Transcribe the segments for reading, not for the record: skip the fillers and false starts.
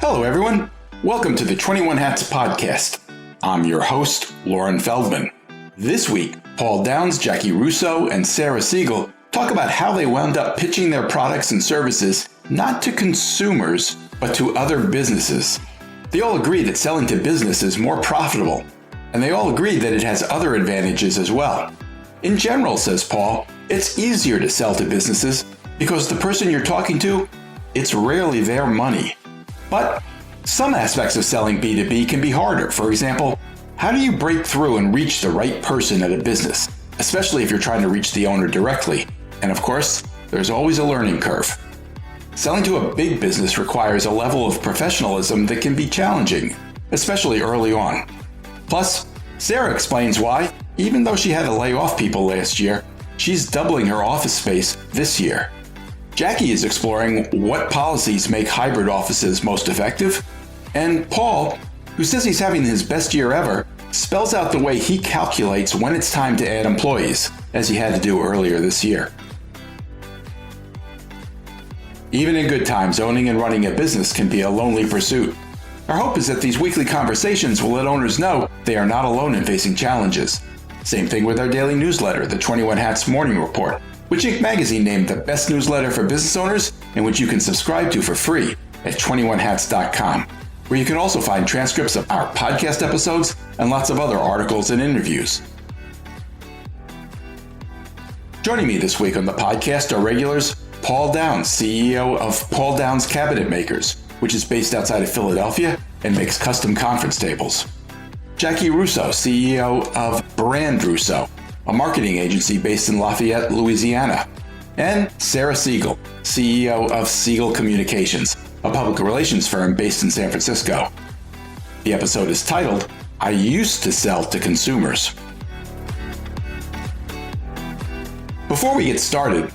Hello, everyone. Welcome to the 21 Hats podcast. I'm your host, Lauren Feldman. This week, Paul Downs, Jaci Russo, and Sarah Segal talk about how they wound up pitching their products and services not to consumers, but to other businesses. They all agree that selling to business is more profitable, and they all agree that it has other advantages as well. In general, says Paul, it's easier to sell to businesses because the person you're talking to, it's rarely their money. But some aspects of selling B2B can be harder. For example, how do you break through and reach the right person at a business, especially if you're trying to reach the owner directly? And of course, there's always a learning curve. Selling to a big business requires a level of professionalism that can be challenging, especially early on. Plus, Sarah explains why, even though she had to lay off people last year, she's doubling her office space this year. Jaci is exploring what policies make hybrid offices most effective, and Paul, who says he's having his best year ever, spells out the way he calculates when it's time to add employees, as he had to do earlier this year. Even in good times, owning and running a business can be a lonely pursuit. Our hope is that these weekly conversations will let owners know they are not alone in facing challenges. Same thing with our daily newsletter, the 21 Hats Morning Report, which Inc. magazine named the best newsletter for business owners and which you can subscribe to for free at 21hats.com, where you can also find transcripts of our podcast episodes and lots of other articles and interviews. Joining me this week on the podcast are regulars Paul Downs, CEO of Paul Downs Cabinet Makers, which is based outside of Philadelphia and makes custom conference tables. Jaci Russo, CEO of Brand Russo, a marketing agency based in Lafayette, Louisiana. And Sarah Segal, CEO of Segal Communications, a public relations firm based in San Francisco. The episode is titled, I Used to Sell to Consumers. Before we get started,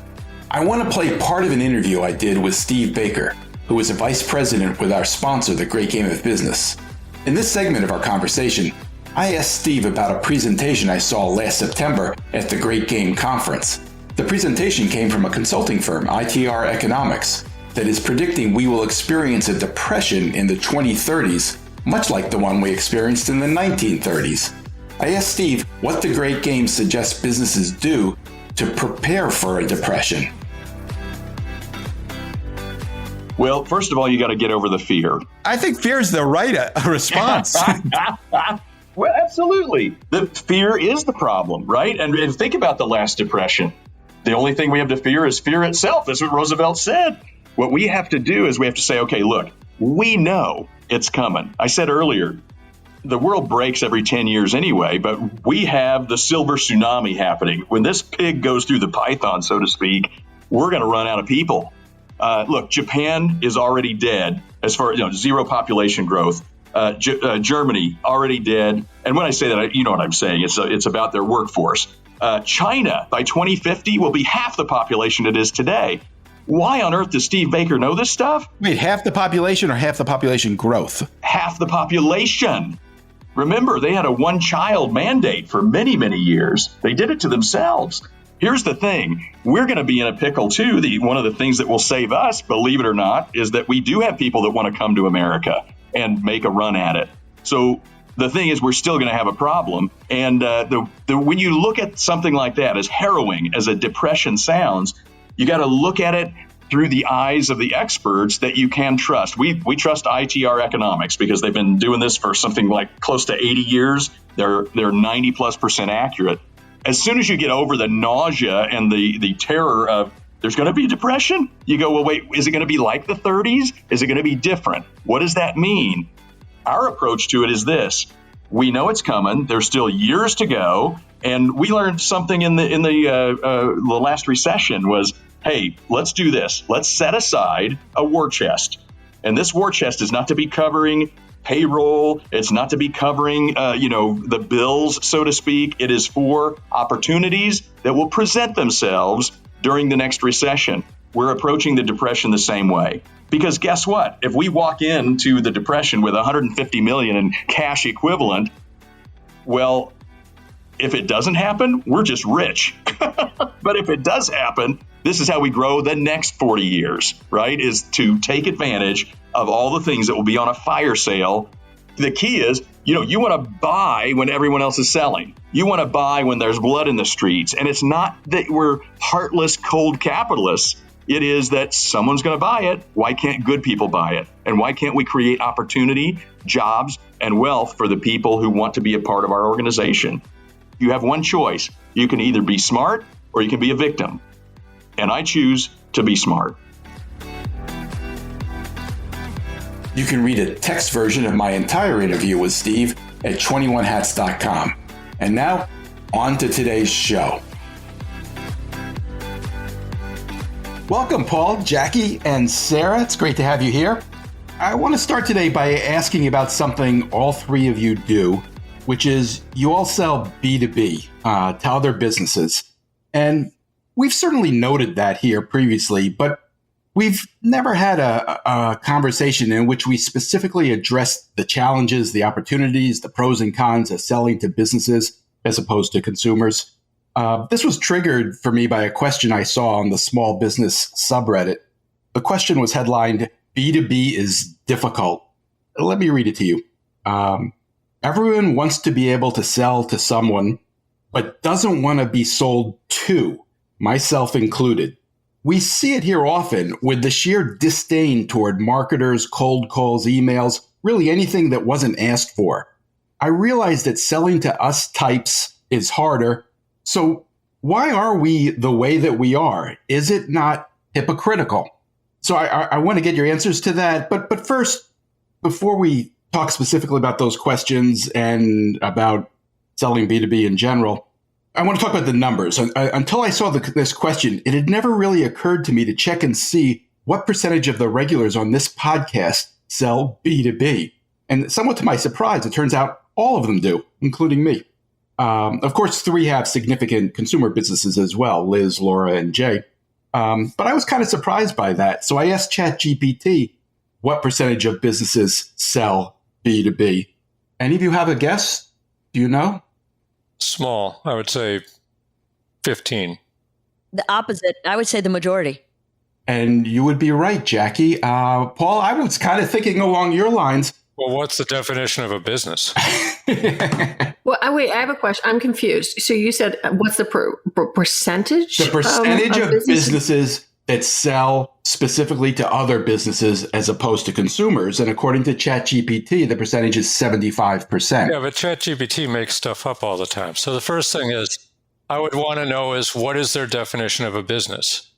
I want to play part of an interview I did with Steve Baker, who is a vice president with our sponsor, The Great Game of Business. In this segment of our conversation, I asked Steve about a presentation I saw last September at the Great Game Conference. The presentation came from a consulting firm, ITR Economics, that is predicting we will experience a depression in the 2030s, much like the one we experienced in the 1930s. I asked Steve what the Great Game suggests businesses do to prepare for a depression. Well, first of all, you got to get over the fear. I think fear is the right response. Well, absolutely. The fear is the problem, right? And think about the last depression. The only thing we have to fear is fear itself. That's what Roosevelt said. What we have to do is we have to say, okay, look, we know it's coming. I said earlier, the world breaks every 10 years anyway, but we have the silver tsunami happening. When this pig goes through the python, so to speak, we're going to run out of people. Look, Japan is already dead as far as zero population growth. Germany already dead. And when I say that, you know what I'm saying. It's about their workforce. China by 2050 will be half the population it is today. Why on earth does Steve Baker know this stuff? Wait, half the population or half the population growth? Half the population. Remember, they had a one-child mandate for many, many years. They did it to themselves. Here's the thing. We're going to be in a pickle, too. One of the things that will save us, believe it or not, is that we do have people that want to come to America and make a run at it. So the thing is, we're still going to have a problem. And when you look at something like that, as harrowing as a depression sounds, you got to look at it through the eyes of the experts that you can trust. We trust ITR Economics because they've been doing this for something like close to 80 years. They're 90+% accurate. As soon as you get over the nausea and the terror of there's going to be depression, you go, well, wait, is it going to be like the 30s? Is it going to be different? What does that mean? Our approach to it is this. We know it's coming. There's still years to go. And we learned something in the last recession was, hey, let's do this. Let's set aside a war chest. And this war chest is not to be covering payroll. It's not to be covering, the bills, so to speak. It is for opportunities that will present themselves during the next recession. We're approaching the depression the same way. Because guess what? If we walk into the depression with $150 million in cash equivalent, well, If it doesn't happen, we're just rich. But if it does happen, this is how we grow the next 40 years, right? Is to take advantage of all the things that will be on a fire sale. The key is, you want to buy when everyone else is selling. You want to buy when there's blood in the streets. And it's not that we're heartless, cold capitalists. It is that someone's going to buy it. Why can't good people buy it? And why can't we create opportunity, jobs, and wealth for the people who want to be a part of our organization? You have one choice. You can either be smart or you can be a victim. And I choose to be smart. You can read a text version of my entire interview with Steve at 21hats.com. And now, on to today's show. Welcome, Paul, Jaci, and Sarah. It's great to have you here. I want to start today by asking about something all three of you do, which is you all sell B2B to other businesses. And we've certainly noted that here previously, but we've never had a conversation in which we specifically addressed the challenges, the opportunities, the pros and cons of selling to businesses as opposed to consumers. This was triggered for me by a question I saw on the small business subreddit. The question was headlined, B2B is difficult. Let me read it to you. Everyone wants to be able to sell to someone, but doesn't want to be sold to, myself included. We see it here often with the sheer disdain toward marketers, cold calls, emails, really anything that wasn't asked for. I realize that selling to us types is harder. So why are we the way that we are? Is it not hypocritical? So I want to get your answers to that. But first, before we talk specifically about those questions and about selling B2B in general, I want to talk about the numbers. Until I saw this question, it had never really occurred to me to check and see what percentage of the regulars on this podcast sell B2B. And somewhat to my surprise, it turns out all of them do, including me. Of course, three have significant consumer businesses as well, Liz, Laura, and Jay. But I was kind of surprised by that. So I asked ChatGPT what percentage of businesses sell B2B. Any of you have a guess? Do you know? Small. I would say 15. The opposite. I would say the majority. And you would be right, Jaci. Paul, I was kind of thinking along your lines. Well, what's the definition of a business? Well, wait, I have a question. I'm confused. So you said, what's the percentage? The percentage of businesses that sell specifically to other businesses as opposed to consumers. And according to ChatGPT, the percentage is 75%. Yeah, but ChatGPT makes stuff up all the time. So the first thing is, I would want to know is what is their definition of a business?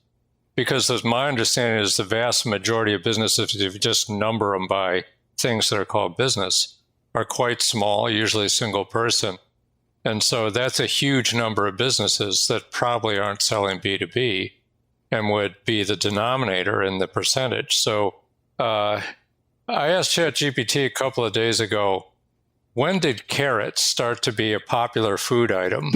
Because my understanding is the vast majority of businesses, if you just number them by things that are called business, are quite small, usually a single person. And so that's a huge number of businesses that probably aren't selling B2B and would be the denominator in the percentage. So I asked ChatGPT a couple of days ago, when did carrots start to be a popular food item?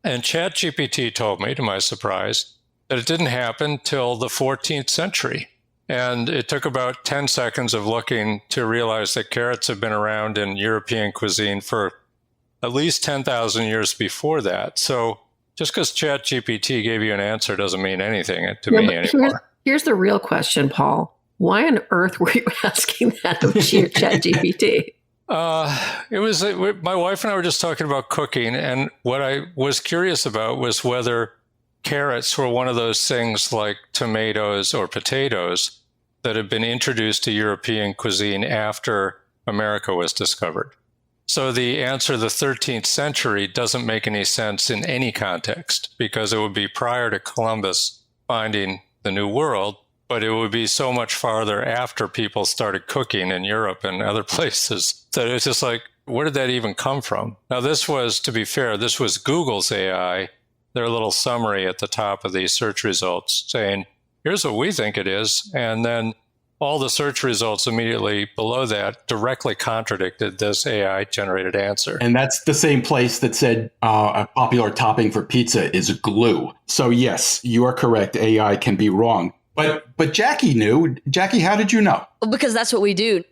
And ChatGPT told me, to my surprise, that it didn't happen till the 14th century. And it took about 10 seconds of looking to realize that carrots have been around in European cuisine for at least 10,000 years before that. So just because ChatGPT gave you an answer doesn't mean anything to me anymore. Here's the real question, Paul. Why on earth were you asking that of ChatGPT? It was my wife and I were just talking about cooking, and what I was curious about was whether carrots were one of those things like tomatoes or potatoes that had been introduced to European cuisine after America was discovered. So the answer, the 13th century, doesn't make any sense in any context because it would be prior to Columbus finding the New World, but it would be so much farther after people started cooking in Europe and other places that it's just like, where did that even come from? Now, this was, to be fair, this was Google's AI, their little summary at the top of the search results saying, here's what we think it is. And then all the search results immediately below that directly contradicted this AI-generated answer. And that's the same place that said a popular topping for pizza is glue. So yes, you are correct. AI can be wrong. But Jaci knew. Jaci, how did you know? Well, because that's what we do.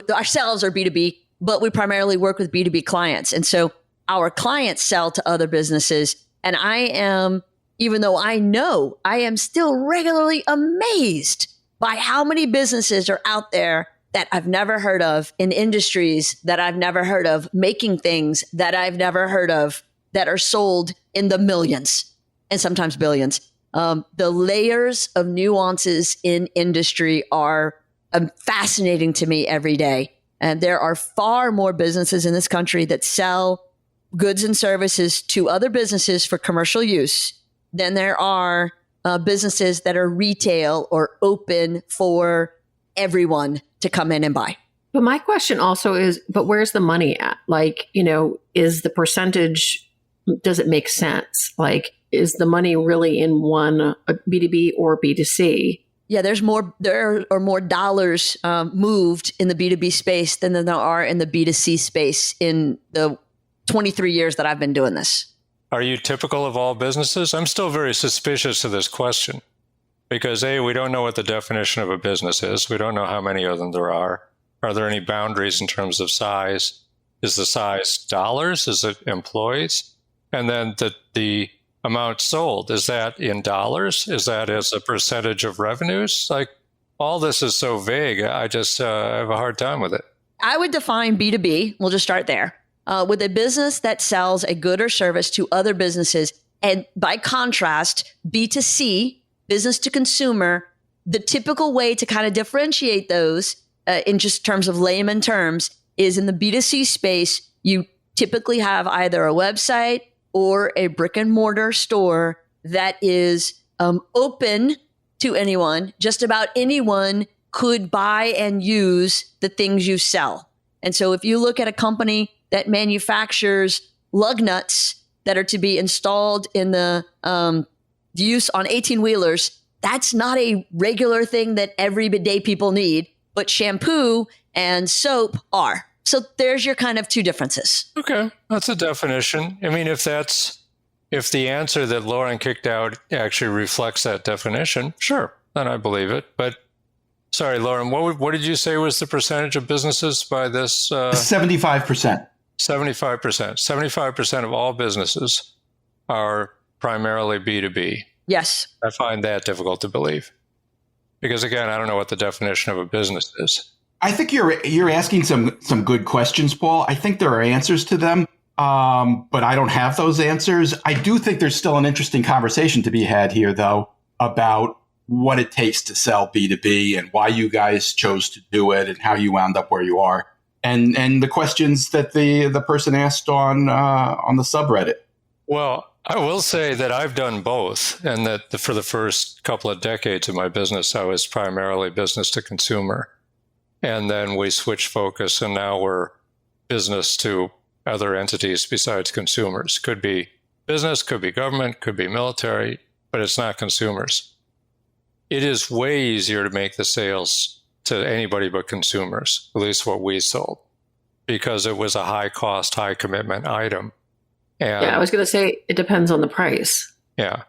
Ourselves are B2B, but we primarily work with B2B clients. And so our clients sell to other businesses. And I am, even though I know, I am still regularly amazed by how many businesses are out there that I've never heard of, in industries that I've never heard of, making things that I've never heard of, that are sold in the millions and sometimes billions. The layers of nuances in industry are fascinating to me every day. And there are far more businesses in this country that sell goods and services to other businesses for commercial use than there are businesses that are retail or open for everyone to come in and buy. But my question also is, but where's the money at? Like, is the percentage, does it make sense? Like, is the money really in one, B2B or B2C? Yeah, there are more dollars moved in the B2B space than there are in the B2C space in the 23 years that I've been doing this. Are you typical of all businesses? I'm still very suspicious of this question because A, we don't know what the definition of a business is. We don't know how many of them there are. Are there any boundaries in terms of size? Is the size dollars? Is it employees? And then the amount sold, is that in dollars? Is that as a percentage of revenues? Like, all this is so vague. I just have a hard time with it. I would define B2B. We'll just start there. With a business that sells a good or service to other businesses. And by contrast, B2C, business to consumer, the typical way to kind of differentiate those in just terms of layman terms is in the B2C space, you typically have either a website or a brick and mortar store that is open to anyone. Just about anyone could buy and use the things you sell. And so if you look at a company that manufactures lug nuts that are to be installed in the use on 18-wheelers, that's not a regular thing that everyday people need, but shampoo and soap are. So there's your kind of two differences. Okay, that's a definition. I mean, if the answer that Lauren kicked out actually reflects that definition, sure, then I believe it. But sorry, Lauren, what did you say was the percentage of businesses by this? 75%. 75%. 75% of all businesses are primarily B2B. Yes. I find that difficult to believe. Because again, I don't know what the definition of a business is. I think you're asking some good questions, Paul. I think there are answers to them, but I don't have those answers. I do think there's still an interesting conversation to be had here, though, about what it takes to sell B2B and why you guys chose to do it and how you wound up where you are. And the questions that the person asked on the subreddit. Well, I will say that I've done both, and that for the first couple of decades of my business, I was primarily business to consumer. And then we switched focus, and now we're business to other entities besides consumers. Could be business, could be government, could be military, but it's not consumers. It is way easier to make the sales to anybody but consumers, at least what we sold, because it was a high cost, high commitment item. And yeah, I was going to say it depends on the price. Yeah.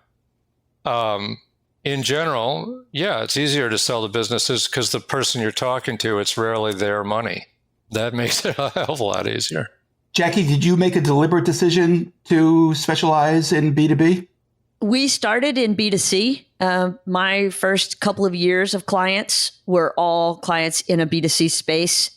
In general, yeah, it's easier to sell to businesses because the person you're talking to, it's rarely their money. That makes it a hell of a lot easier. Jaci, did you make a deliberate decision to specialize in B2B? We started in B2C. My first couple of years of clients were all clients in a B2C space,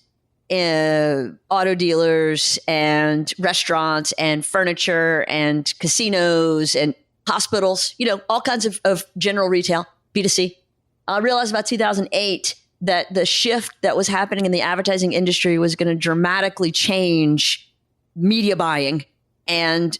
auto dealers and restaurants and furniture and casinos and hospitals, all kinds of general retail, B2C. I realized about 2008 that the shift that was happening in the advertising industry was going to dramatically change media buying and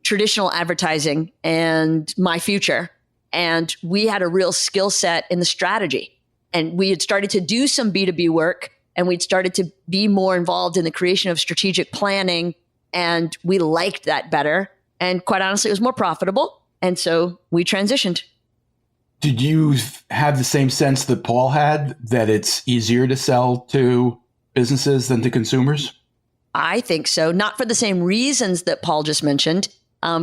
traditional advertising and my future. And we had a real skill set in the strategy. And we had started to do some B2B work, and we'd started to be more involved in the creation of strategic planning. And we liked that better. And quite honestly, it was more profitable. And so we transitioned. Did you have the same sense that Paul had, that it's easier to sell to businesses than to consumers? I think so. Not for the same reasons that Paul just mentioned,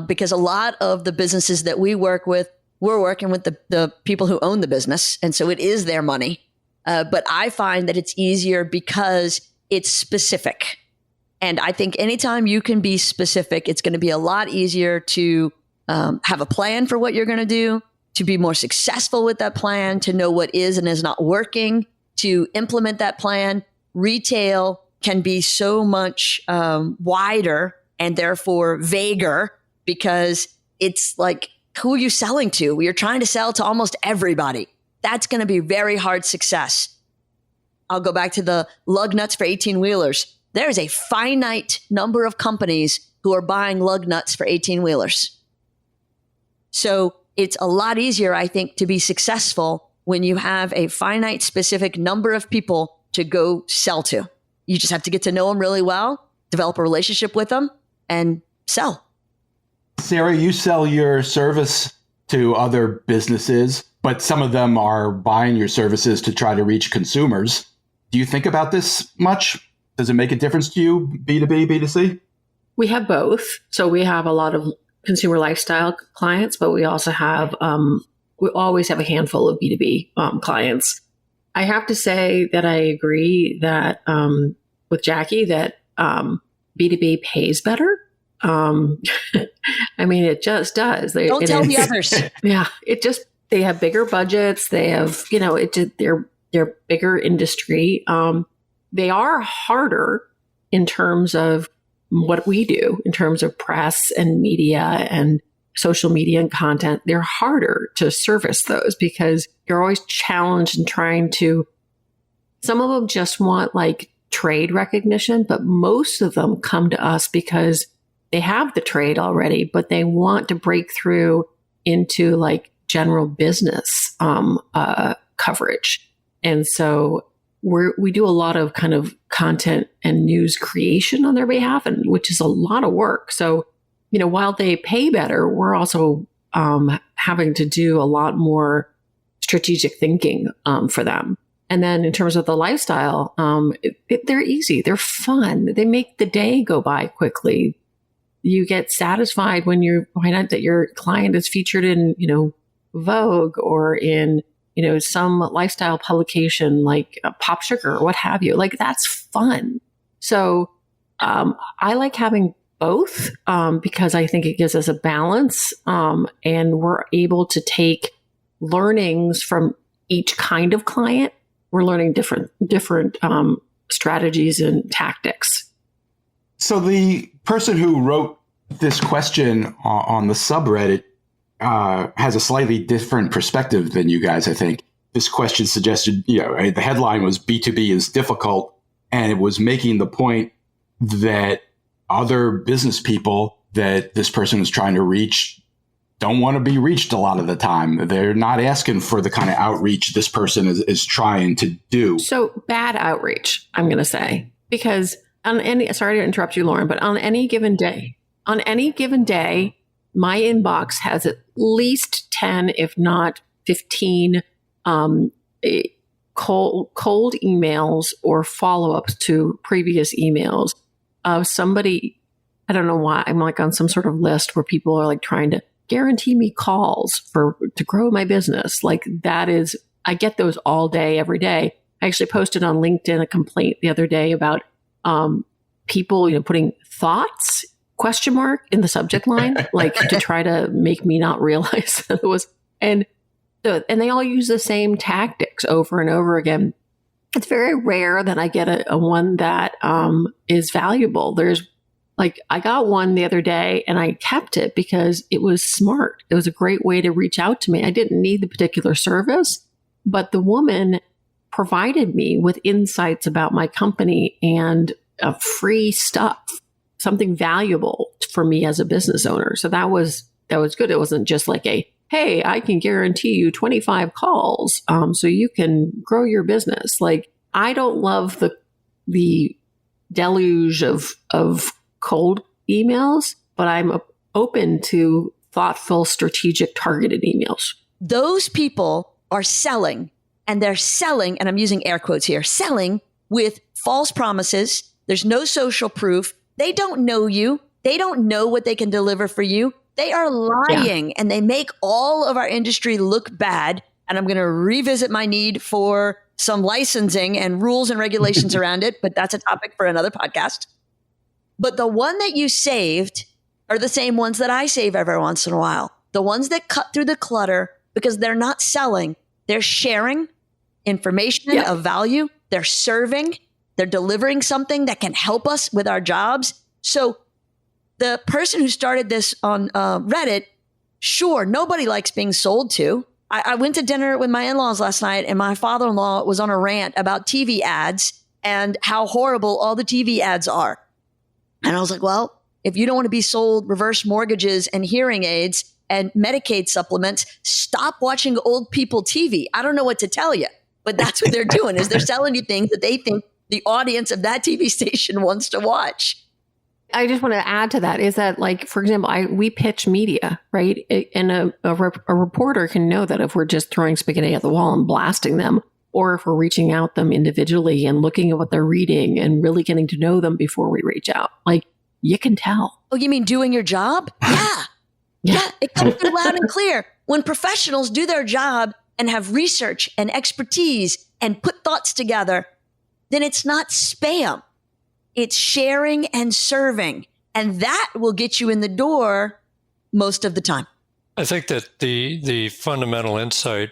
because a lot of the businesses that we work with, we're working with the people who own the business. And so it is their money. But I find that it's easier because it's specific. And I think anytime you can be specific, it's going to be a lot easier to have a plan for what you're going to do, to be more successful with that plan, to know what is and is not working, to implement that plan. Retail can be so much wider and therefore vaguer because it's like, who are you selling to? You're trying to sell to almost everybody. That's going to be very hard success. I'll go back to the lug nuts for 18-wheelers. There is a finite number of companies who are buying lug nuts for 18-wheelers. So it's a lot easier, I think, to be successful when you have a finite, specific number of people to go sell to. You just have to get to know them really well, develop a relationship with them, and sell. Sarah, you sell your service to other businesses, but some of them are buying your services to try to reach consumers. Do you think about this much? Does it make a difference to you, B2B, B2C? We have both. So we have a lot of consumer lifestyle clients, but we also have, we always have a handful of B2B clients. I have to say that I agree that with Jaci that B2B pays better. I mean, it just does. Don't tell the others. Yeah, they have bigger budgets. They have, they're bigger industry. They are harder in terms of what we do, in terms of press and media and social media and content. They're harder to service those because you're always challenged in trying to, some of them just want like trade recognition, but most of them come to us because they have the trade already, but they want to break through into like general business coverage. And so we do a lot of kind of content and news creation on their behalf, and which is a lot of work. So, while they pay better, we're also having to do a lot more strategic thinking for them. And then in terms of the lifestyle, they're easy. They're fun. They make the day go by quickly. You get satisfied when you find out that your client is featured in, Vogue or in, some lifestyle publication like Pop Sugar or what have you. Like, that's fun. So I like having both because I think it gives us a balance and we're able to take learnings from each kind of client. We're learning different strategies and tactics. So the person who wrote this question on the subreddit has a slightly different perspective than you guys, I think. This question suggested, the headline was B2B is difficult, and it was making the point that other business people that this person was trying to reach don't want to be reached a lot of the time. They're not asking for the kind of outreach this person is trying to do. So bad outreach, I'm going to say, because sorry to interrupt you, Lauren, but on any given day, my inbox has at least 10, if not 15, cold emails or follow-ups to previous emails of somebody. I don't know why I'm like on some sort of list where people are like trying to guarantee me calls to grow my business. Like that is, I get those all day, every day. I actually posted on LinkedIn a complaint the other day about people, putting thoughts ? In the subject line, like to try to make me not realize that it was, and they all use the same tactics over and over again. It's very rare that I get a one that is valuable. There's like, I got one the other day and I kept it because it was smart. It was a great way to reach out to me. I didn't need the particular service, but the woman provided me with insights about my company and free stuff. Something valuable for me as a business owner. So that was good. It wasn't just like hey, I can guarantee you 25 calls so you can grow your business. Like, I don't love the deluge of cold emails, but I'm open to thoughtful, strategic, targeted emails. Those people are selling, and they're selling, and I'm using air quotes here, selling with false promises. There's no social proof. They don't know you. They don't know what they can deliver for you. They are lying, and they make all of our industry look bad. And I'm going to revisit my need for some licensing and rules and regulations around it, but that's a topic for another podcast. But the one that you saved are the same ones that I save every once in a while. The ones that cut through the clutter because they're not selling. They're sharing information of value. They're serving. They're delivering something that can help us with our jobs. So the person who started this on Reddit, sure, nobody likes being sold to. I went to dinner with my in-laws last night, and my father-in-law was on a rant about TV ads and how horrible all the TV ads are. And I was like, well, if you don't want to be sold reverse mortgages and hearing aids and Medicaid supplements, stop watching old people TV. I don't know what to tell you, but that's what they're doing is they're selling you things that they think the audience of that TV station wants to watch. I just want to add to that is that, like, for example, we pitch media, right? And a reporter can know that if we're just throwing spaghetti at the wall and blasting them, or if we're reaching out them individually and looking at what they're reading and really getting to know them before we reach out, like, you can tell. Oh, you mean doing your job? Yeah. Yeah, it comes through loud and clear. When professionals do their job and have research and expertise and put thoughts together, then it's not spam. It's sharing and serving. And that will get you in the door most of the time. I think that the fundamental insight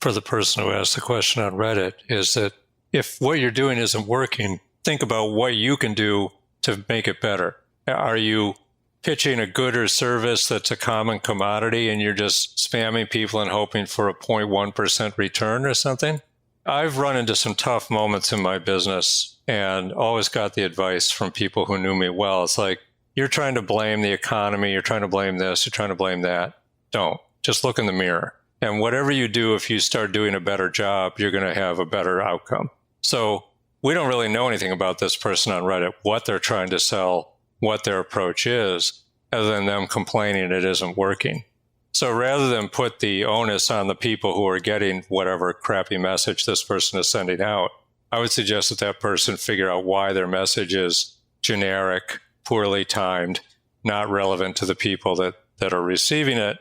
for the person who asked the question on Reddit is that if what you're doing isn't working, think about what you can do to make it better. Are you pitching a good or service that's a common commodity and you're just spamming people and hoping for a 0.1% return or something? I've run into some tough moments in my business and always got the advice from people who knew me well. It's like, you're trying to blame the economy, you're trying to blame this, you're trying to blame that. Don't. Just look in the mirror. And whatever you do, if you start doing a better job, you're going to have a better outcome. So we don't really know anything about this person on Reddit, what they're trying to sell, what their approach is, other than them complaining it isn't working. So rather than put the onus on the people who are getting whatever crappy message this person is sending out, I would suggest that that person figure out why their message is generic, poorly timed, not relevant to the people that are receiving it,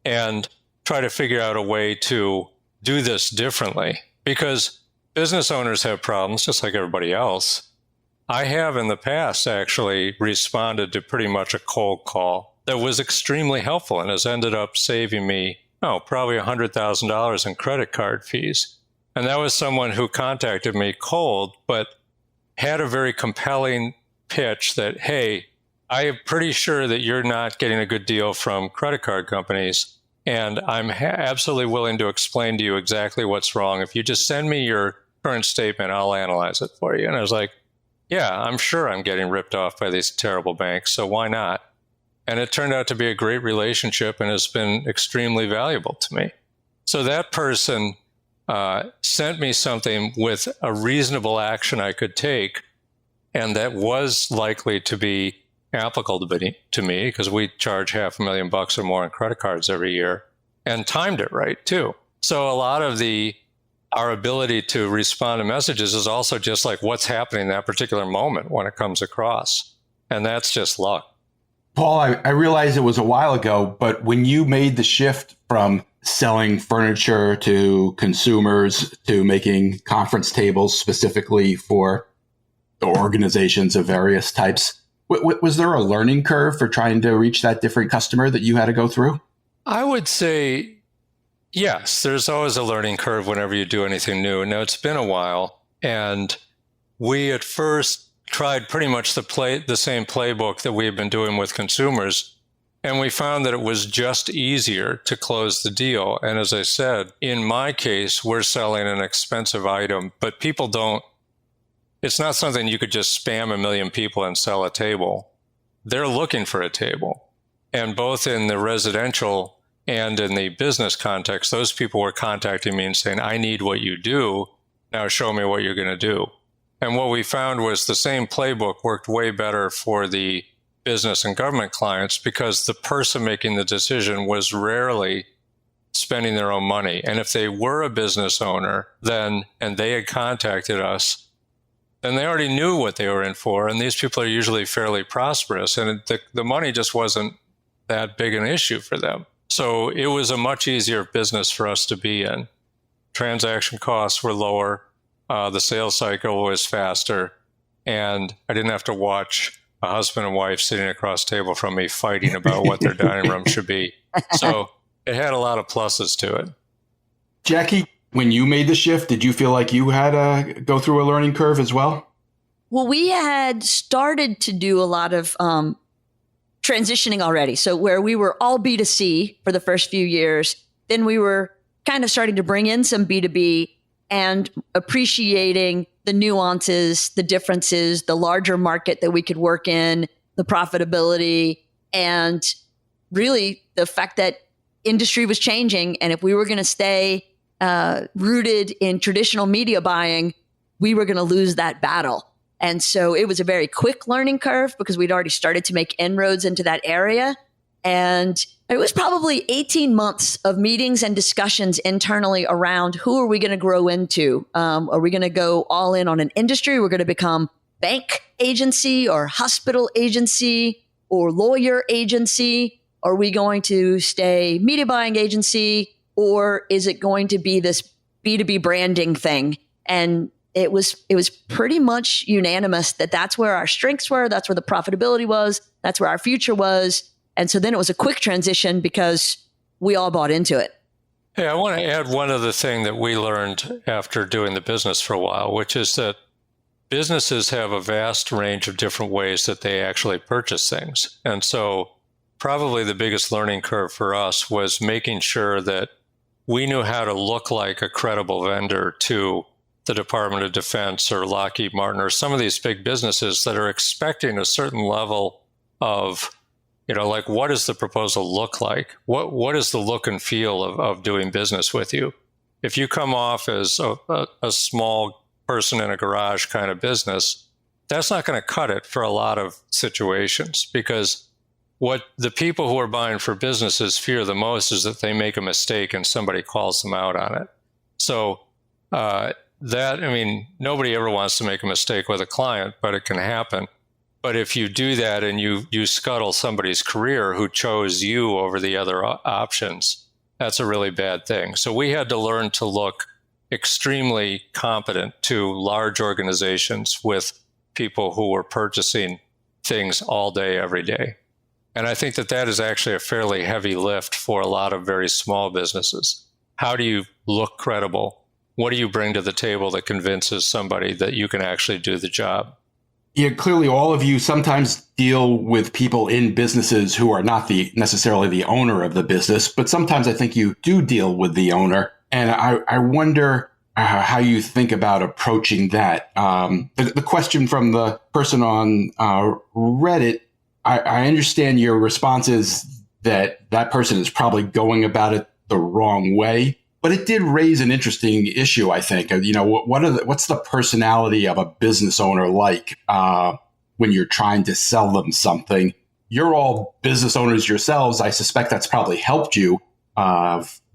and try to figure out a way to do this differently. Because business owners have problems just like everybody else. I have in the past actually responded to pretty much a cold call that was extremely helpful and has ended up saving me, probably $100,000 in credit card fees. And that was someone who contacted me cold, but had a very compelling pitch that, hey, I am pretty sure that you're not getting a good deal from credit card companies, and I'm absolutely willing to explain to you exactly what's wrong. If you just send me your current statement, I'll analyze it for you. And I was like, yeah, I'm sure I'm getting ripped off by these terrible banks, so why not? And it turned out to be a great relationship and has been extremely valuable to me. So that person sent me something with a reasonable action I could take, and that was likely to be applicable to me because we charge $500,000 or more on credit cards every year, and timed it right too. So a lot of our ability to respond to messages is also just like what's happening in that particular moment when it comes across. And that's just luck. Paul, I realize it was a while ago, but when you made the shift from selling furniture to consumers to making conference tables specifically for organizations of various types, was there a learning curve for trying to reach that different customer that you had to go through? I would say yes. There's always a learning curve whenever you do anything new. Now, it's been a while, and we at first tried pretty much the same playbook that we had been doing with consumers, and we found that it was just easier to close the deal. And as I said, in my case, we're selling an expensive item, but people don't, it's not something you could just spam 1 million people and sell a table. They're looking for a table. And both in the residential and in the business context, those people were contacting me and saying, I need what you do. Now show me what you're going to do. And what we found was the same playbook worked way better for the business and government clients because the person making the decision was rarely spending their own money. And if they were a business owner and they had contacted us, then they already knew what they were in for. And these people are usually fairly prosperous, and the money just wasn't that big an issue for them. So it was a much easier business for us to be in. Transaction costs were lower. The sales cycle was faster, and I didn't have to watch a husband and wife sitting across the table from me fighting about what their dining room should be. So it had a lot of pluses to it. Jackie, when you made the shift, did you feel like you had to go through a learning curve as well? Well, we had started to do a lot of transitioning already. So where we were all B2C for the first few years, then we were kind of starting to bring in some B2B and appreciating the nuances, the differences, the larger market that we could work in, the profitability, and really the fact that industry was changing. And if we were going to stay rooted in traditional media buying, we were going to lose that battle. And so it was a very quick learning curve because we'd already started to make inroads into that area. And it was probably 18 months of meetings and discussions internally around who are we going to grow into? Are we going to go all in on an industry? We're going to become bank agency or hospital agency or lawyer agency? Are we going to stay media buying agency? Or is it going to be this B2B branding thing? And it was pretty much unanimous that that's where our strengths were. That's where the profitability was. That's where our future was. And so then it was a quick transition because we all bought into it. Hey, I want to add one other thing that we learned after doing the business for a while, which is that businesses have a vast range of different ways that they actually purchase things. And so probably the biggest learning curve for us was making sure that we knew how to look like a credible vendor to the Department of Defense or Lockheed Martin or some of these big businesses that are expecting a certain level of, like, what does the proposal look like? What is the look and feel of doing business with you? If you come off as a small person in a garage kind of business, that's not going to cut it for a lot of situations, because what the people who are buying for businesses fear the most is that they make a mistake and somebody calls them out on it. So nobody ever wants to make a mistake with a client, but it can happen. But if you do that and you scuttle somebody's career who chose you over the other options, that's a really bad thing. So we had to learn to look extremely competent to large organizations with people who were purchasing things all day, every day. And I think that is actually a fairly heavy lift for a lot of very small businesses. How do you look credible? What do you bring to the table that convinces somebody that you can actually do the job? Yeah, clearly all of you sometimes deal with people in businesses who are not necessarily the owner of the business, but sometimes I think you do deal with the owner. And I wonder how you think about approaching that. The question from the person on Reddit, I understand your response is that person is probably going about it the wrong way. But it did raise an interesting issue, I think. What's the personality of a business owner like when you're trying to sell them something? You're all business owners yourselves. I suspect that's probably helped you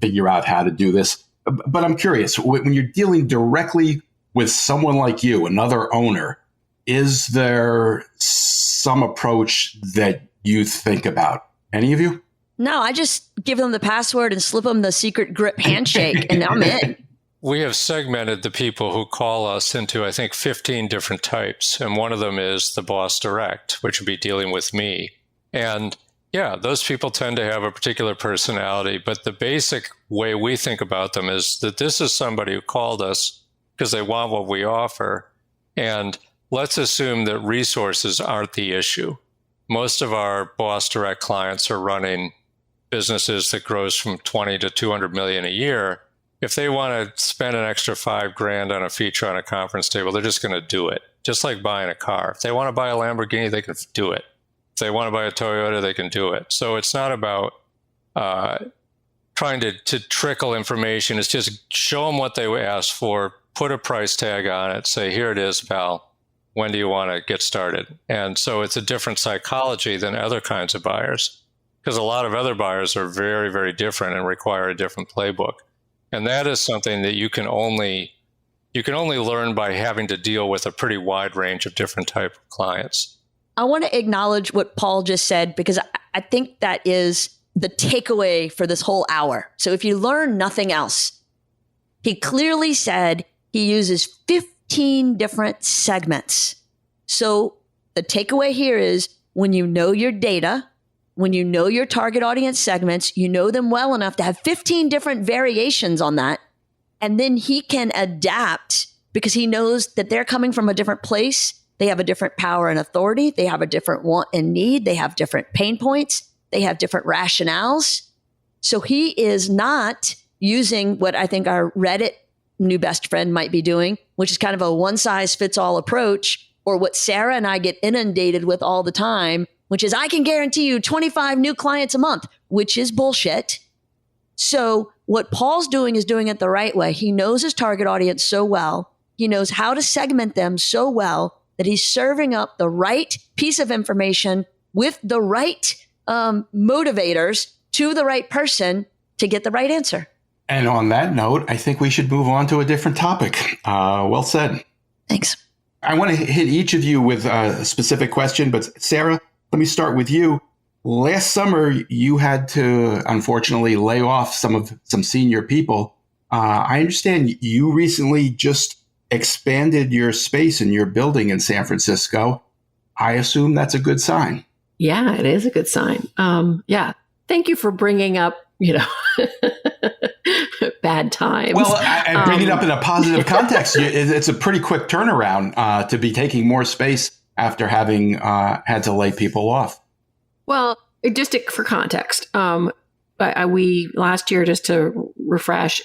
figure out how to do this. But I'm curious, when you're dealing directly with someone like you, another owner, is there some approach that you think about? Any of you? No, I just give them the password and slip them the secret grip handshake, and I'm in. We have segmented the people who call us into, I think, 15 different types. And one of them is the boss direct, which would be dealing with me. And yeah, those people tend to have a particular personality. But the basic way we think about them is that this is somebody who called us because they want what we offer. And let's assume that resources aren't the issue. Most of our boss direct clients are running businesses that grows from 20 to 200 million a year. If they want to spend an extra $5,000 on a feature on a conference table, they're just going to do it. Just like buying a car. If they want to buy a Lamborghini, they can do it. If they want to buy a Toyota, they can do it. So it's not about trying to trickle information. It's just show them what they asked for, put a price tag on it, say, here it is, pal. When do you want to get started? And so it's a different psychology than other kinds of buyers, because a lot of other buyers are very, very different and require a different playbook. And that is something that you can only learn by having to deal with a pretty wide range of different type of clients. I want to acknowledge what Paul just said, because I think that is the takeaway for this whole hour. So if you learn nothing else, he clearly said he uses 15 different segments. So the takeaway here is when you know your data, when you know your target audience segments, you know them well enough to have 15 different variations on that. And then he can adapt because he knows that they're coming from a different place. They have a different power and authority. They have a different want and need. They have different pain points. They have different rationales. So he is not using what I think our Reddit new best friend might be doing, which is kind of a one size fits all approach, or what Sarah and I get inundated with all the time, which is I can guarantee you 25 new clients a month, which is bullshit. So what Paul's doing is doing it the right way. He knows his target audience so well. He knows how to segment them so well that he's serving up the right piece of information with the right motivators to the right person to get the right answer. And on that note, I think we should move on to a different topic. Well said. Thanks. I want to hit each of you with a specific question, but Sarah, let me start with you. Last summer, you had to, unfortunately, lay off some senior people. I understand you recently just expanded your space in your building in San Francisco. I assume that's a good sign. Yeah, it is a good sign. Yeah. Thank you for bringing up, bad times. Well, I bring it up in a positive context. It's a pretty quick turnaround to be taking more space after having had to lay people off. Well, just for context, we last year, just to refresh,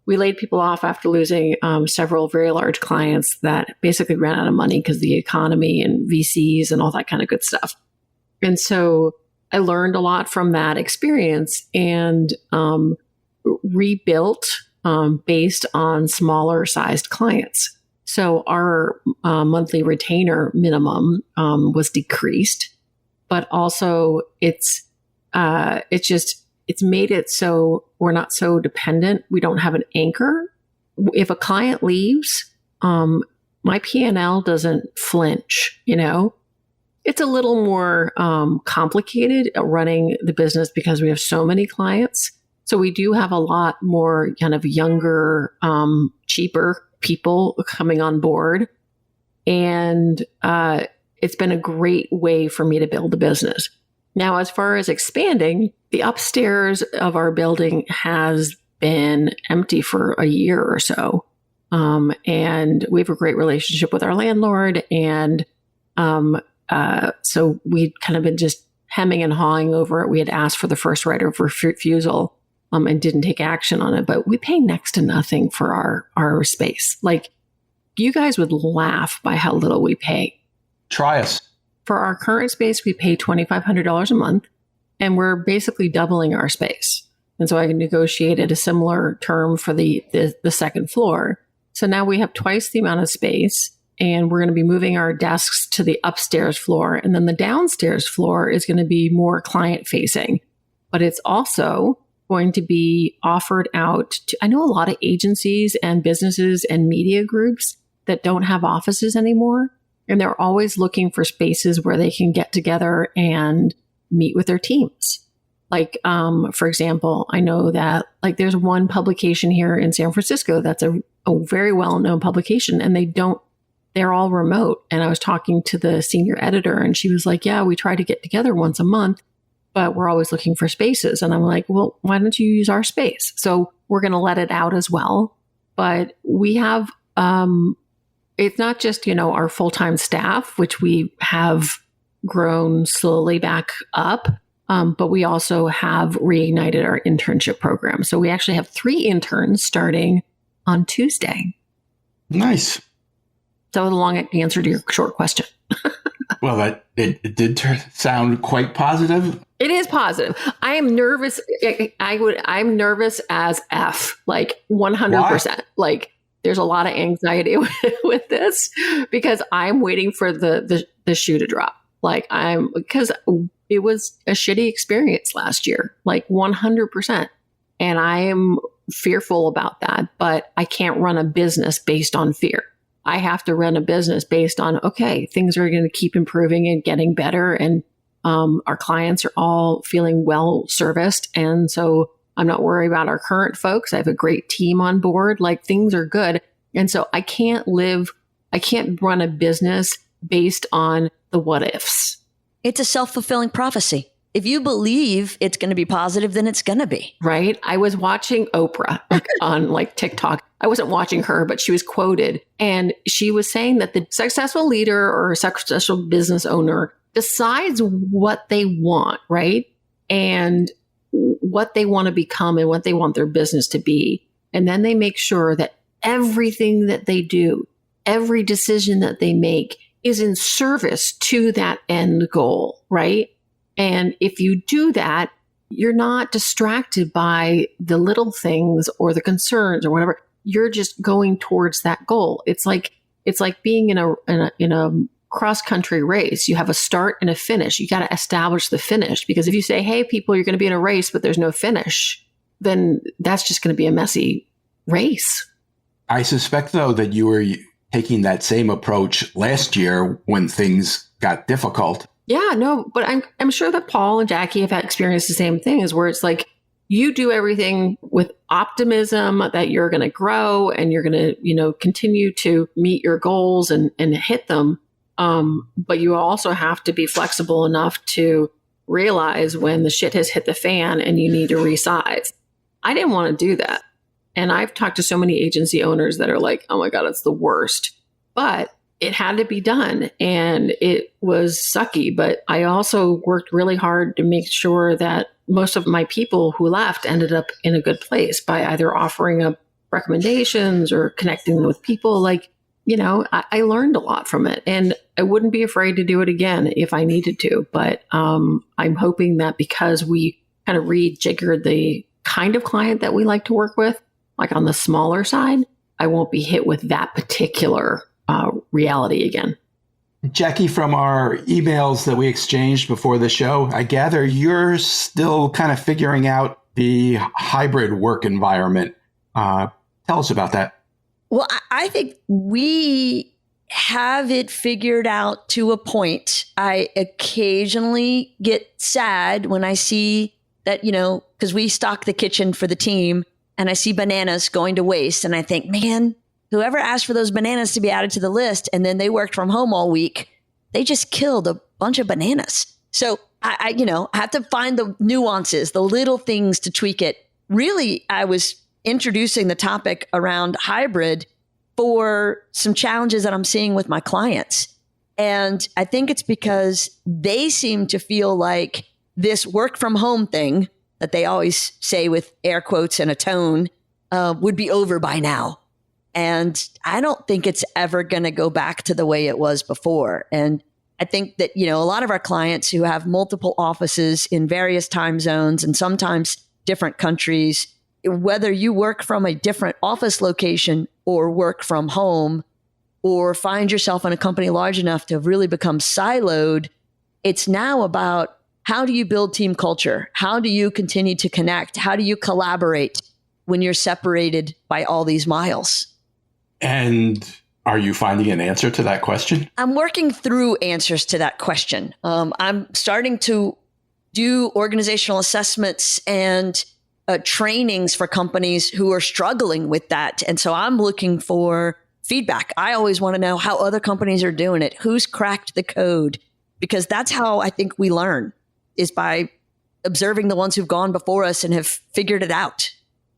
we laid people off after losing several very large clients that basically ran out of money because of the economy and VCs and all that kind of good stuff. And so I learned a lot from that experience and rebuilt based on smaller sized clients. So our monthly retainer minimum was decreased, but also it's made it so we're not so dependent. We don't have an anchor. If a client leaves, my P&L doesn't flinch, It's a little more complicated running the business because we have so many clients. So we do have a lot more kind of younger, cheaper people coming on board. And it's been a great way for me to build a business. Now, as far as expanding, the upstairs of our building has been empty for a year or so. And we have a great relationship with our landlord. And so we'd kind of been just hemming and hawing over it. We had asked for the first right of refusal and didn't take action on it. But we pay next to nothing for our space. Like, you guys would laugh by how little we pay. Try us. For our current space, we pay $2,500 a month, and we're basically doubling our space. And so I negotiated a similar term for the second floor. So now we have twice the amount of space, and we're going to be moving our desks to the upstairs floor. And then the downstairs floor is going to be more client facing, but it's also going to be offered out to, I know a lot of agencies and businesses and media groups that don't have offices anymore. And they're always looking for spaces where they can get together and meet with their teams. Like, for example, I know that there's one publication here in San Francisco that's a very well-known publication, and they're all remote. And I was talking to the senior editor, and she was like, yeah, we try to get together once a month, but we're always looking for spaces. And I'm like, well, why don't you use our space? So we're going to let it out as well. But we have, it's not just, our full-time staff, which we have grown slowly back up, but we also have reignited our internship program. So we actually have 3 interns starting on Tuesday. Nice. So the long answer to your short question. Well, it did sound quite positive. It is positive. I am nervous. I'm nervous as F, 100%. Why? There's a lot of anxiety with this because I'm waiting for the shoe to drop. Because it was a shitty experience last year, 100%. And I am fearful about that, but I can't run a business based on fear. I have to run a business based on, okay, things are going to keep improving and getting better. And our clients are all feeling well serviced. And so I'm not worried about our current folks. I have a great team on board. Things are good. And so I can't run a business based on the what ifs. It's a self-fulfilling prophecy. If you believe it's going to be positive, then it's going to be. Right. I was watching Oprah on like TikTok. I wasn't watching her, but she was quoted. And she was saying that the successful leader or successful business owner decides what they want, right? And what they want to become and what they want their business to be. And then they make sure that everything that they do, every decision that they make is in service to that end goal, right? And if you do that, you're not distracted by the little things or the concerns or whatever. You're just going towards that goal. It's like being in a cross country race. You have a start and a finish. You got to establish the finish, because if you say, "Hey, people, you're going to be in a race, but there's no finish," then that's just going to be a messy race. I suspect, though, that you were taking that same approach last year when things got difficult. Yeah, no, but I'm sure that Paul and Jackie have had experienced the same thing, is where it's like you do everything with optimism that you're going to grow and you're going to, continue to meet your goals and hit them. But you also have to be flexible enough to realize when the shit has hit the fan and you need to resize. I didn't want to do that. And I've talked to so many agency owners that are like, "Oh my God, it's the worst." But it had to be done, and it was sucky. But I also worked really hard to make sure that most of my people who left ended up in a good place by either offering up recommendations or connecting with people. I learned a lot from it, and I wouldn't be afraid to do it again if I needed to. But I'm hoping that because we kind of rejiggered the kind of client that we like to work with, like on the smaller side, I won't be hit with that particular reality again. Jackie, from our emails that we exchanged before the show, I gather you're still kind of figuring out the hybrid work environment. Tell us about that. Well, I think we have it figured out to a point. I occasionally get sad when I see that, because we stock the kitchen for the team, and I see bananas going to waste, and I think, man, whoever asked for those bananas to be added to the list and then they worked from home all week, they just killed a bunch of bananas. So I have to find the nuances, the little things to tweak it. Really, I was introducing the topic around hybrid for some challenges that I'm seeing with my clients. And I think it's because they seem to feel like this work from home thing that they always say with air quotes and a tone would be over by now. And I don't think it's ever going to go back to the way it was before. And I think that, a lot of our clients who have multiple offices in various time zones and sometimes different countries, whether you work from a different office location or work from home or find yourself in a company large enough to really become siloed, it's now about how do you build team culture? How do you continue to connect? How do you collaborate when you're separated by all these miles? And are you finding an answer to that question? I'm working through answers to that question. I'm starting to do organizational assessments and trainings for companies who are struggling with that. And so I'm looking for feedback. I always want to know how other companies are doing it, who's cracked the code, because that's how I think we learn, is by observing the ones who've gone before us and have figured it out.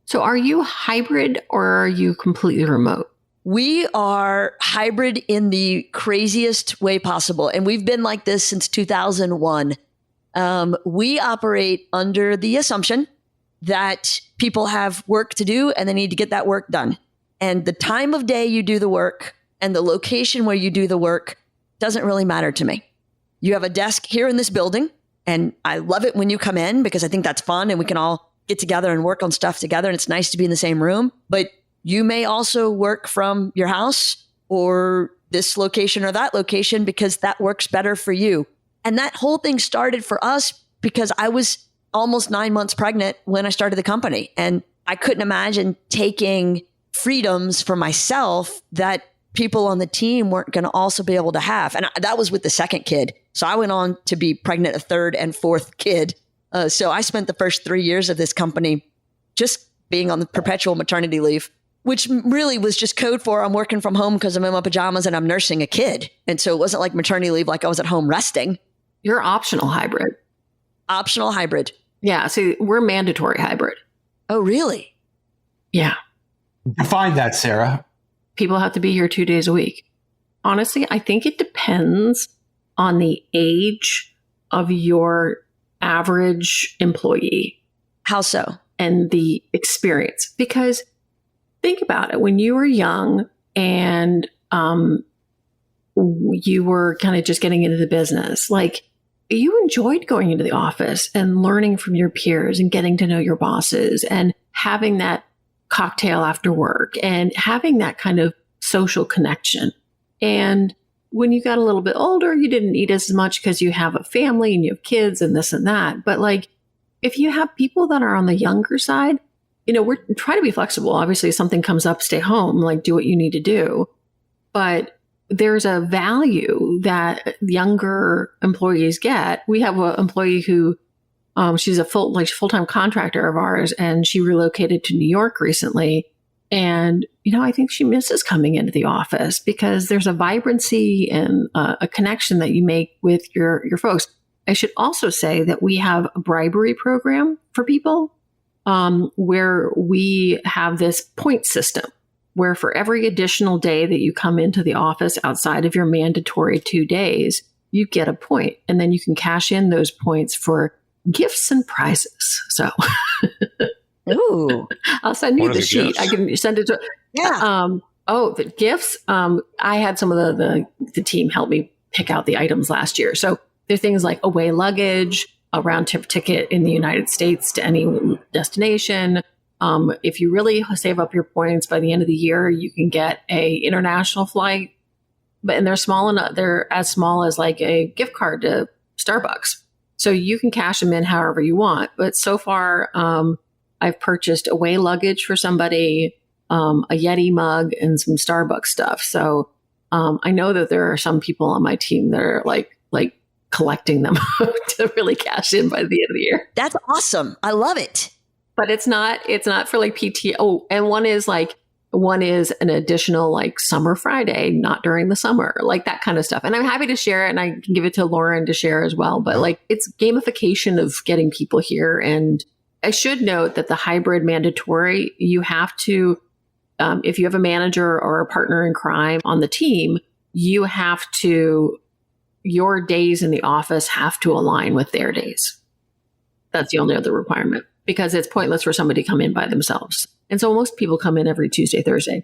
So are you hybrid or are you completely remote? We are hybrid in the craziest way possible. And we've been like this since 2001. We operate under the assumption that people have work to do and they need to get that work done. And the time of day you do the work and the location where you do the work doesn't really matter to me. You have a desk here in this building, and I love it when you come in because I think that's fun and we can all get together and work on stuff together, and it's nice to be in the same room. But you may also work from your house or this location or that location because that works better for you. And that whole thing started for us because I was almost 9 months pregnant when I started the company. And I couldn't imagine taking freedoms for myself that people on the team weren't going to also be able to have. And that was with the second kid. So I went on to be pregnant a third and fourth kid. So I spent the first 3 years of this company just being on the perpetual maternity leave which really was just code for I'm working from home because I'm in my pajamas and I'm nursing a kid. And so it wasn't like maternity leave, like I was at home resting. You're optional hybrid. Optional hybrid. Yeah. See, we're mandatory hybrid. Oh, really? Yeah. Define that, Sarah. People have to be here 2 days a week. Honestly, I think it depends on the age of your average employee. How so? And the experience. Because think about it. When you were young and you were kind of just getting into the business, like you enjoyed going into the office and learning from your peers and getting to know your bosses and having that cocktail after work and having that kind of social connection. And when you got a little bit older, you didn't need as much because you have a family and you have kids and this and that. But like, if you have people that are on the younger side, we're trying to be flexible. Obviously, if something comes up, stay home, like do what you need to do. But there's a value that younger employees get. We have an employee who, she's a full-time contractor of ours, and she relocated to New York recently. And, I think she misses coming into the office because there's a vibrancy and a connection that you make with your folks. I should also say that we have a bribery program for people where we have this point system where for every additional day that you come into the office outside of your mandatory 2 days, you get a point. And then you can cash in those points for gifts and prizes. So ooh, I'll send you the sheet. Gifts? I can send it to. Yeah. The gifts. I had some of the team help me pick out the items last year. So there are things like away luggage, a round trip ticket in the United States to any destination. If you really save up your points by the end of the year, you can get a international flight. And they're small enough. They're as small as like a gift card to Starbucks. So you can cash them in however you want. But so far, I've purchased away luggage for somebody, a Yeti mug, and some Starbucks stuff. So I know that there are some people on my team that are like collecting them to really cash in by the end of the year. That's awesome. I love it. But it's not for like PT. Oh, and one is an additional like summer Friday, not during the summer, like that kind of stuff. And I'm happy to share it, and I can give it to Lauren to share as well. But like it's gamification of getting people here. And I should note that the hybrid mandatory, you have to, if you have a manager or a partner in crime on the team, your days in the office have to align with their days. That's the only other requirement, because it's pointless for somebody to come in by themselves. And so most people come in every Tuesday, Thursday.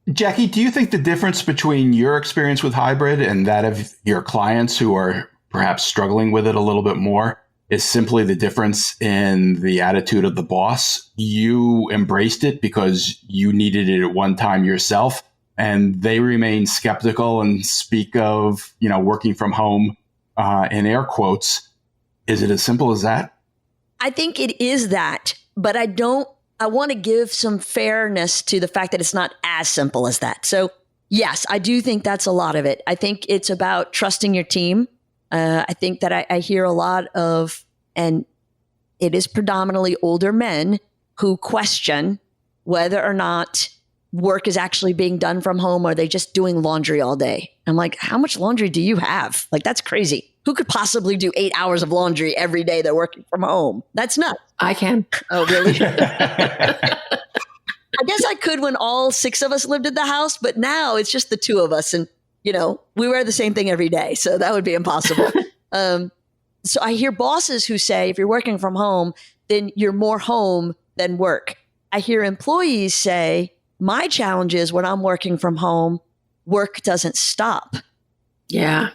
Jaci, do you think the difference between your experience with hybrid and that of your clients who are perhaps struggling with it a little bit more is simply the difference in the attitude of the boss? You embraced it because you needed it at one time yourself, and they remain skeptical and speak of, working from home in air quotes. Is it as simple as that? I think it is that, but I want to give some fairness to the fact that it's not as simple as that. So yes, I do think that's a lot of it. I think it's about trusting your team. I think that I hear a lot of, and it is predominantly older men who question whether or not work is actually being done from home, or are they just doing laundry all day? I'm like, how much laundry do you have? Like, that's crazy. Who could possibly do 8 hours of laundry every day they're working from home? That's nuts. I can. Oh, really? I guess I could when all 6 of us lived in the house, but now it's just the 2 of us. And, we wear the same thing every day. So that would be impossible. So I hear bosses who say, if you're working from home, then you're more home than work. I hear employees say, my challenge is when I'm working from home, work doesn't stop. Yeah.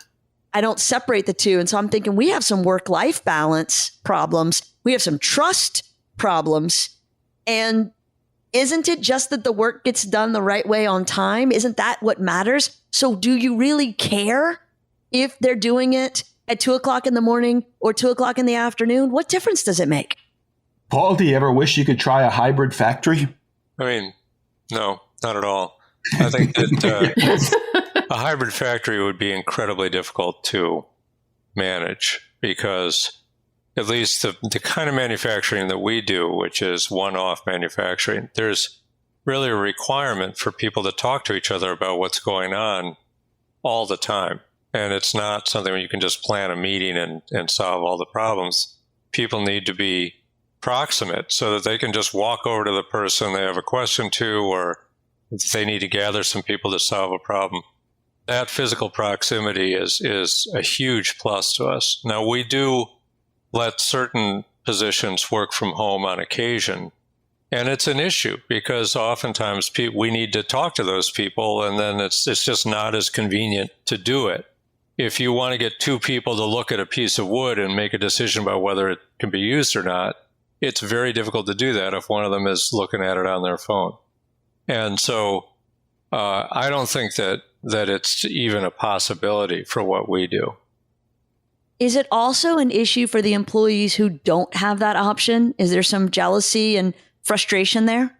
I don't separate the two. And so I'm thinking we have some work-life balance problems. We have some trust problems. And isn't it just that the work gets done the right way on time? Isn't that what matters? So do you really care if they're doing it at 2:00 in the morning or 2:00 in the afternoon? What difference does it make? Paul, do you ever wish you could try a hybrid factory? I mean, no, not at all. I think that a hybrid factory would be incredibly difficult to manage, because at least the kind of manufacturing that we do, which is one-off manufacturing, there's really a requirement for people to talk to each other about what's going on all the time. And it's not something where you can just plan a meeting and solve all the problems. People need to be proximate so that they can just walk over to the person they have a question to, or if they need to gather some people to solve a problem. That physical proximity is a huge plus to us. Now, we do let certain positions work from home on occasion, and it's an issue because oftentimes we need to talk to those people, and then it's just not as convenient to do it. If you want to get two people to look at a piece of wood and make a decision about whether it can be used or not, it's very difficult to do that if one of them is looking at it on their phone. And so I don't think that it's even a possibility for what we do. Is it also an issue for the employees who don't have that option? Is there some jealousy and frustration there?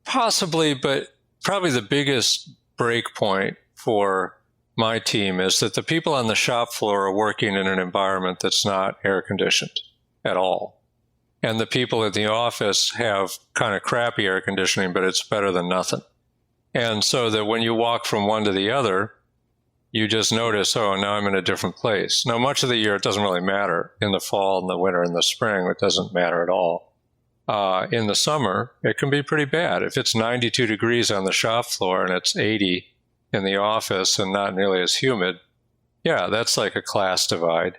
Possibly, but probably the biggest break point for my team is that the people on the shop floor are working in an environment that's not air conditioned at all. And the people in the office have kind of crappy air conditioning, but it's better than nothing. And so that when you walk from one to the other, you just notice, oh, now I'm in a different place. Now, much of the year, it doesn't really matter. In the fall, in the winter, in the spring, it doesn't matter at all. In the summer, it can be pretty bad. If it's 92 degrees on the shop floor and it's 80 in the office and not nearly as humid, yeah, that's like a class divide.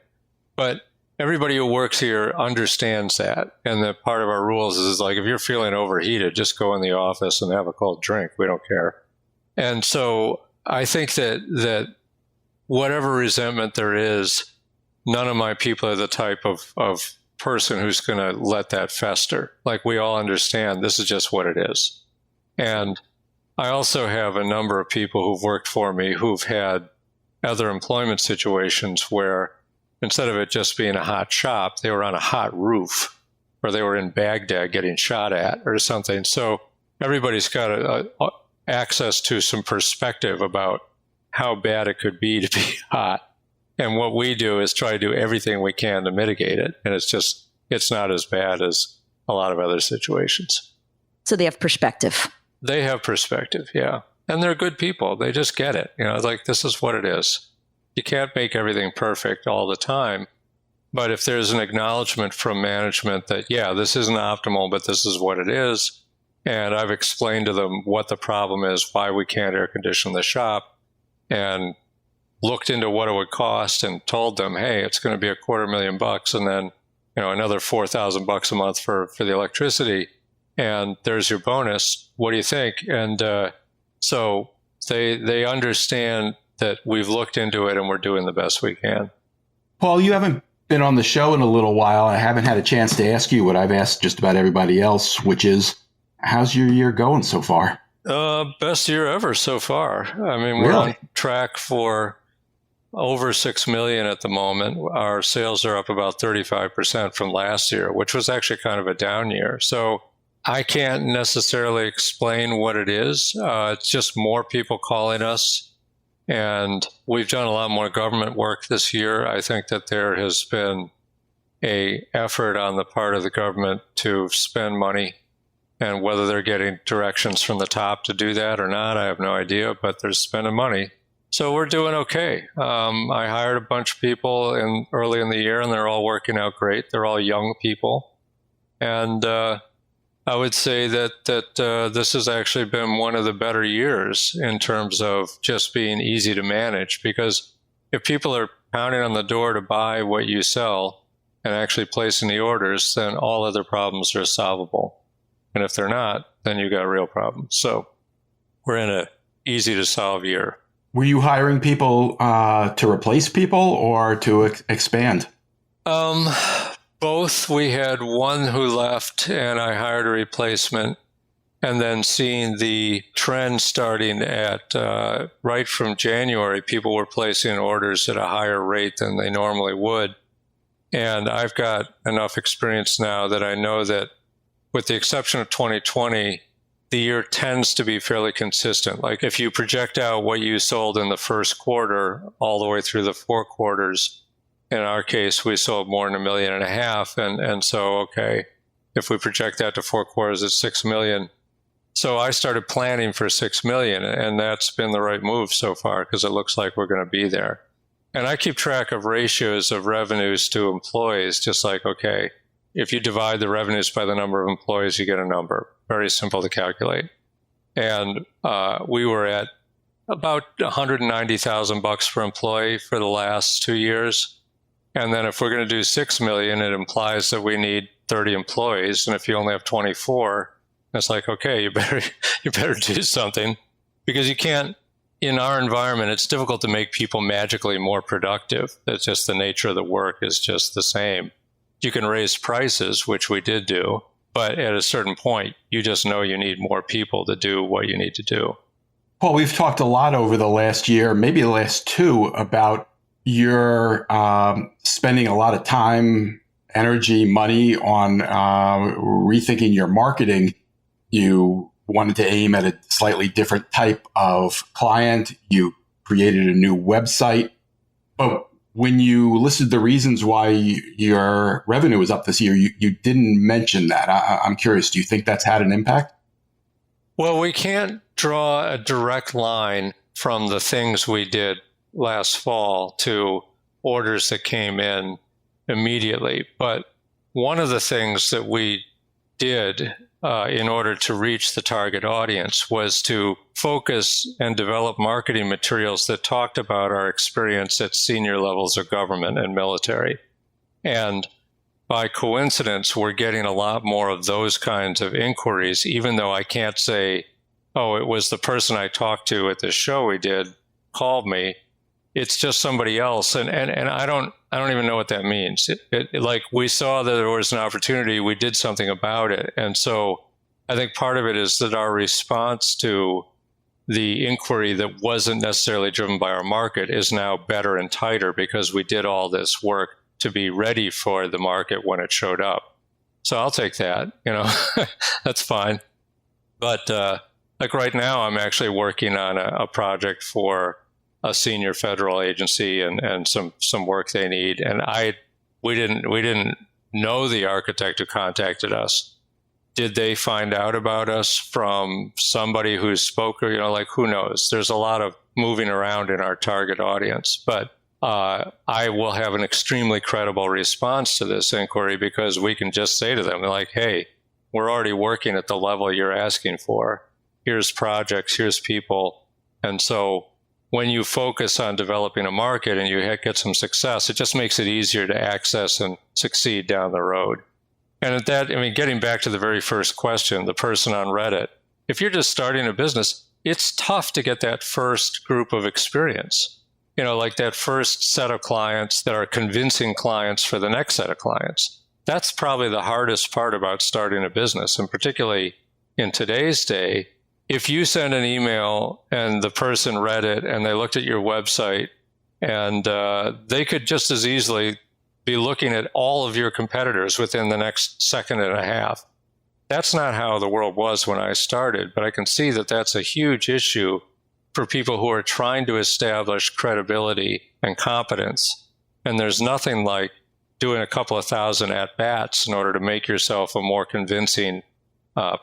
But everybody who works here understands that. And that part of our rules is like, if you're feeling overheated, just go in the office and have a cold drink. We don't care. And so I think that whatever resentment there is, none of my people are the type of person who's going to let that fester. Like, we all understand this is just what it is. And I also have a number of people who've worked for me who've had other employment situations where instead of it just being a hot shop, they were on a hot roof, or they were in Baghdad getting shot at or something. So everybody's got access to some perspective about how bad it could be to be hot. And what we do is try to do everything we can to mitigate it. And it's not as bad as a lot of other situations. So they have perspective. They have perspective, yeah. And they're good people. They just get it. It's like, this is what it is. You can't make everything perfect all the time. But if there's an acknowledgement from management that, yeah, this isn't optimal, but this is what it is, and I've explained to them what the problem is, why we can't air condition the shop, and looked into what it would cost and told them, hey, it's going to be $250,000 and then, another $4,000 a month for the electricity. And there's your bonus. What do you think? And so they understand that we've looked into it and we're doing the best we can. Paul, you haven't been on the show in a little while. I haven't had a chance to ask you what I've asked just about everybody else, which is, how's your year going so far? Best year ever so far. I mean, we're on track for over $6 million at the moment. Our sales are up about 35% from last year, which was actually kind of a down year. So I can't necessarily explain what it is. It's just more people calling us. And we've done a lot more government work this year. I think that there has been an effort on the part of the government to spend money. And whether they're getting directions from the top to do that or not, I have no idea, but they're spending money. So we're doing okay. I hired a bunch of people early in the year, and they're all working out great. They're all young people. And I would say that this has actually been one of the better years in terms of just being easy to manage, because if people are pounding on the door to buy what you sell and actually placing the orders, then all other problems are solvable. And if they're not, then you got real problems. So we're in a easy to solve year. Were you hiring people to replace people or to expand? Both. We had one who left and I hired a replacement, and then seeing the trend starting at right from January, people were placing orders at a higher rate than they normally would. And I've got enough experience now that I know that with the exception of 2020, the year tends to be fairly consistent. Like if you project out what you sold in the first quarter all the way through the 4 quarters, in our case, we sold more than $1.5 million. And so, okay, if we project that to 4 quarters, it's $6 million. So I started planning for 6 million, and that's been the right move so far because it looks like we're going to be there. And I keep track of ratios of revenues to employees, just like, okay, if you divide the revenues by the number of employees, you get a number. Very simple to calculate. And we were at about $190,000 per employee for the last 2 years. And then if we're going to do 6 million, it implies that we need 30 employees. And if you only have 24, it's like, okay, you better do something, because you can't, in our environment, it's difficult to make people magically more productive. It's just the nature of the work is just the same. You can raise prices, which we did do, but at a certain point, you just know you need more people to do what you need to do. Paul, we've talked a lot over the last year, maybe the last two, about your spending a lot of time, energy, money on rethinking your marketing. You wanted to aim at a slightly different type of client. You created a new website. But when you listed the reasons why your revenue was up this year, you didn't mention that. I'm curious, do you think that's had an impact? Well, we can't draw a direct line from the things we did last fall to orders that came in immediately. But one of the things that we did in order to reach the target audience was to focus and develop marketing materials that talked about our experience at senior levels of government and military. And by coincidence, we're getting a lot more of those kinds of inquiries, even though I can't say, oh, it was the person I talked to at this show we did called me. It's just somebody else. And I don't even know what that means. Like, we saw that there was an opportunity, we did something about it. And so I think part of it is that our response to the inquiry that wasn't necessarily driven by our market is now better and tighter because we did all this work to be ready for the market when it showed up. So I'll take that, that's fine. But like right now, I'm actually working on a project for a senior federal agency and some work they need. And we didn't know the architect who contacted us. Did they find out about us from somebody who spoke, or, who knows? There's a lot of moving around in our target audience, but I will have an extremely credible response to this inquiry because we can just say to them, like, hey, we're already working at the level you're asking for. Here's projects, here's people. And so when you focus on developing a market and you get some success, it just makes it easier to access and succeed down the road. And at that, getting back to the very first question, the person on Reddit, if you're just starting a business, it's tough to get that first group of experience. Like that first set of clients that are convincing clients for the next set of clients. That's probably the hardest part about starting a business. And particularly in today's day, if you send an email and the person read it and they looked at your website and they could just as easily be looking at all of your competitors within the next second and a half. That's not how the world was when I started, but I can see that that's a huge issue for people who are trying to establish credibility and competence. And there's nothing like doing a couple of thousand at-bats in order to make yourself a more convincing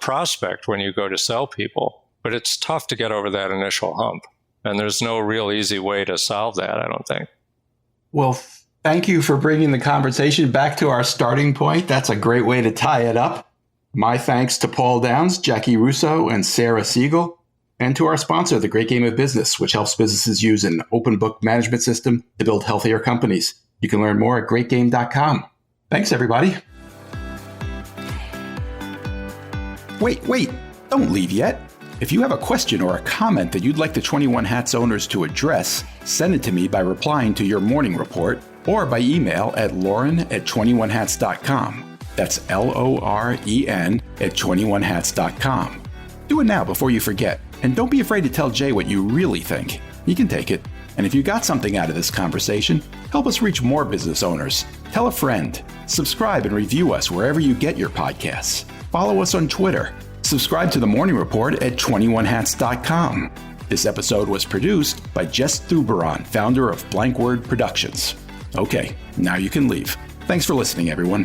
prospect when you go to sell people. But it's tough to get over that initial hump. And there's no real easy way to solve that, I don't think. Well, thank you for bringing the conversation back to our starting point. That's a great way to tie it up. My thanks to Paul Downs, Jaci Russo, and Sarah Segal, and to our sponsor, The Great Game of Business, which helps businesses use an open book management system to build healthier companies. You can learn more at greatgame.com. Thanks, everybody. Wait, don't leave yet. If you have a question or a comment that you'd like the 21 Hats owners to address, send it to me by replying to your morning report or by email at lauren@21hats.com. That's LOREN@21hats.com. Do it now before you forget. And don't be afraid to tell Jay what you really think. He can take it. And if you got something out of this conversation, help us reach more business owners. Tell a friend. Subscribe and review us wherever you get your podcasts. Follow us on Twitter. Subscribe to the Morning Report at 21hats.com. This episode was produced by Jess Thuberon, founder of Blank Word Productions. Okay, now you can leave. Thanks for listening, everyone.